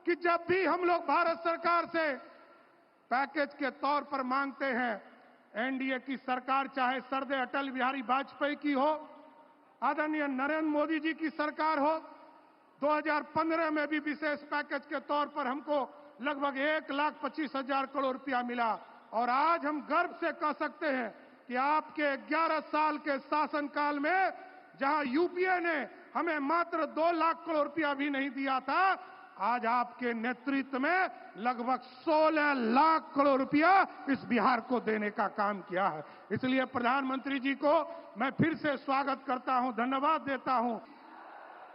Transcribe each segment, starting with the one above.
कि जब भी हम लोग भारत सरकार से पैकेज के तौर पर मांगते हैं, एनडीए की सरकार चाहे सरदे अटल बिहारी वाजपेयी की हो, आदरणीय नरेंद्र मोदी जी की सरकार हो, 2015 में भी विशेष पैकेज के तौर पर हमको लगभग 1,25,000 करोड़ रुपया मिला। और आज हम गर्व से कह सकते हैं कि आपके 11 साल के शासनकाल में जहां यूपीए ने हमें मात्र 2 लाख करोड़ रुपया भी नहीं दिया था, आज आपके नेतृत्व में लगभग 16 लाख करोड़ रुपया इस बिहार को देने का काम किया है। इसलिए प्रधानमंत्री जी को मैं फिर से स्वागत करता हूं, धन्यवाद देता हूं।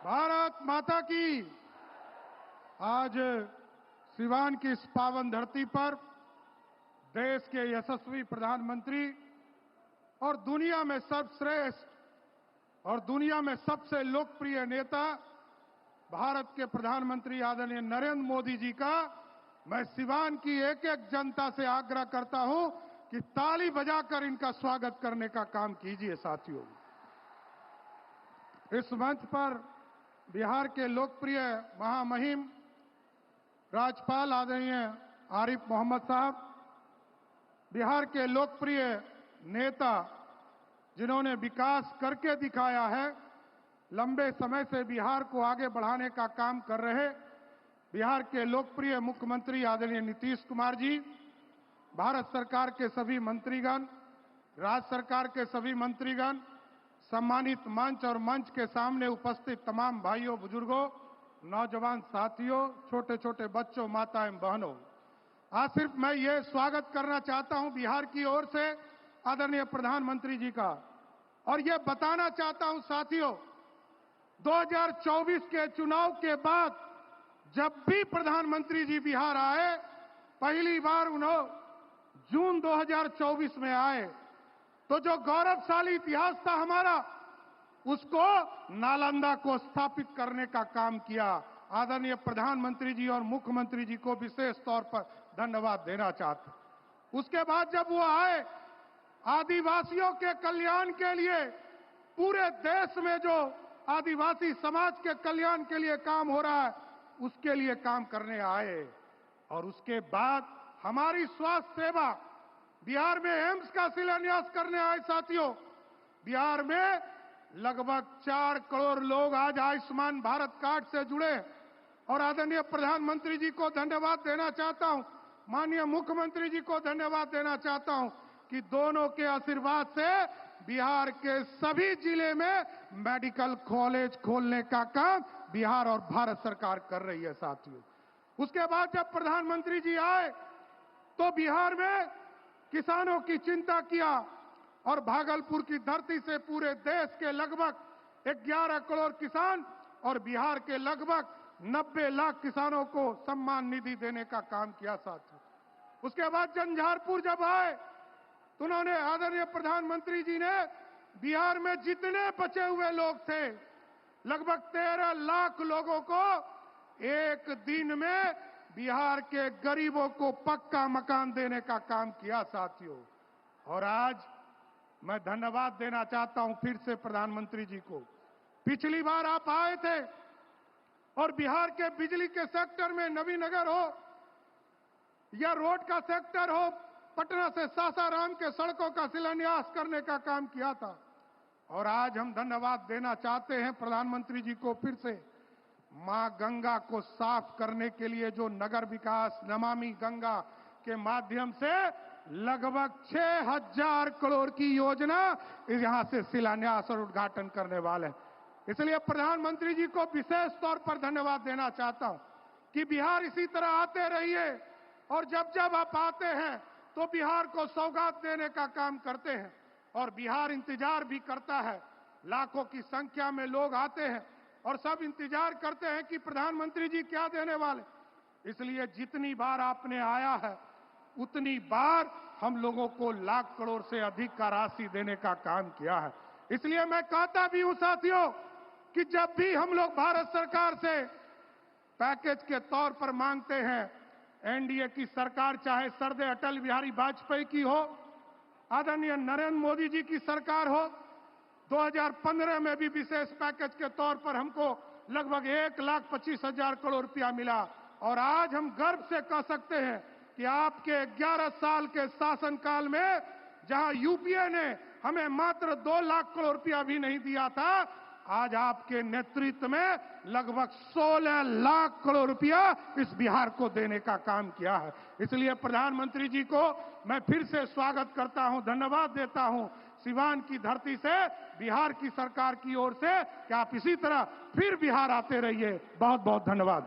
भारत माता की। आज सिवान की इस पावन धरती पर देश के यशस्वी प्रधानमंत्री और दुनिया में सर्वश्रेष्ठ और दुनिया में सबसे लोकप्रिय नेता भारत के प्रधानमंत्री आदरणीय नरेंद्र मोदी जी का मैं सिवान की एक एक जनता से आग्रह करता हूं कि ताली बजाकर इनका स्वागत करने का काम कीजिए। साथियों, इस मंच पर बिहार के लोकप्रिय महामहिम राज्यपाल आदरणीय आरिफ मोहम्मद साहब, बिहार के लोकप्रिय नेता जिन्होंने विकास करके दिखाया है, लंबे समय से बिहार को आगे बढ़ाने का काम कर रहे बिहार के लोकप्रिय मुख्यमंत्री आदरणीय नीतीश कुमार जी, भारत सरकार के सभी मंत्रीगण, राज्य सरकार के सभी मंत्रीगण, सम्मानित मंच और मंच के सामने उपस्थित तमाम भाइयों, बुजुर्गों, नौजवान साथियों, छोटे छोटे बच्चों, माताएं, बहनों, आज सिर्फ मैं ये स्वागत करना चाहता हूं बिहार की ओर से आदरणीय प्रधानमंत्री जी का, और ये बताना चाहता हूं साथियों, 2024 के चुनाव के बाद जब भी प्रधानमंत्री जी बिहार आए, पहली बार उन्होंने जून 2024 में आए, तो जो गौरवशाली इतिहास था हमारा, उसको नालंदा को स्थापित करने का काम किया। आदरणीय प्रधानमंत्री जी और मुख्यमंत्री जी को विशेष तौर पर धन्यवाद देना चाहते। उसके बाद जब वो आए, आदिवासियों के कल्याण के लिए पूरे देश में जो आदिवासी समाज के कल्याण के लिए काम हो रहा है, उसके लिए काम करने आए। और उसके बाद हमारी स्वास्थ्य सेवा, बिहार में एम्स का शिलान्यास करने आए। साथियों, बिहार में लगभग 4 करोड़ लोग आज आयुष्मान भारत कार्ड से जुड़े, और आदरणीय प्रधानमंत्री जी को धन्यवाद देना चाहता हूं, माननीय मुख्यमंत्री जी को धन्यवाद देना चाहता हूं कि दोनों के आशीर्वाद से बिहार के सभी जिले में मेडिकल कॉलेज खोलने का काम बिहार और भारत सरकार कर रही है। साथियों, उसके बाद जब प्रधानमंत्री जी आए तो बिहार में किसानों की चिंता किया, और भागलपुर की धरती से पूरे देश के लगभग 11 करोड़ किसान और बिहार के लगभग 90 लाख किसानों को सम्मान निधि देने का काम किया। साथियों, उसके बाद झंझारपुर जब आए तो उन्होंने, आदरणीय प्रधानमंत्री जी ने बिहार में जितने बचे हुए लोग थे, लगभग 13 लाख लोगों को एक दिन में बिहार के गरीबों को पक्का मकान देने का काम किया। साथियों, और आज मैं धन्यवाद देना चाहता हूं फिर से प्रधानमंत्री जी को। पिछली बार आप आए थे और बिहार के बिजली के सेक्टर में नवीनगर हो या रोड का सेक्टर हो, पटना से सासाराम के सड़कों का शिलान्यास करने का काम किया था। और आज हम धन्यवाद देना चाहते हैं प्रधानमंत्री जी को फिर से, मां गंगा को साफ करने के लिए जो नगर विकास नमामि गंगा के माध्यम से लगभग 6,000 करोड़ की योजना यहां से शिलान्यास और उद्घाटन करने वाले हैं। इसलिए प्रधानमंत्री जी को विशेष तौर पर धन्यवाद देना चाहता हूं कि बिहार इसी तरह आते रहिए, और जब जब आप आते हैं तो बिहार को सौगात देने का काम करते हैं, और बिहार इंतजार भी करता है। लाखों की संख्या में लोग आते हैं और सब इंतजार करते हैं कि प्रधानमंत्री जी क्या देने वाले। इसलिए जितनी बार आपने आया है, उतनी बार हम लोगों को लाख करोड़ से अधिक का राशि देने का काम किया है। इसलिए मैं कहता भी हूं साथियों कि जब भी हम लोग भारत सरकार से पैकेज के तौर पर मांगते हैं, एनडीए की सरकार चाहे सरदे अटल बिहारी वाजपेयी की हो, आदरणीय नरेंद्र मोदी जी की सरकार हो, 2015 में भी विशेष पैकेज के तौर पर हमको लगभग 1,25,000 करोड़ रुपया मिला। और आज हम गर्व से कह सकते हैं कि आपके 11 साल के शासनकाल में जहां यूपीए ने हमें मात्र 2 लाख करोड़ रुपया भी नहीं दिया था, आज आपके नेतृत्व में लगभग 16 लाख करोड़ रुपया इस बिहार को देने का काम किया है। इसलिए प्रधानमंत्री जी को मैं फिर से स्वागत करता हूं, धन्यवाद देता हूं सिवान की धरती से, बिहार की सरकार की ओर से कि आप इसी तरह फिर बिहार आते रहिए। बहुत बहुत धन्यवाद।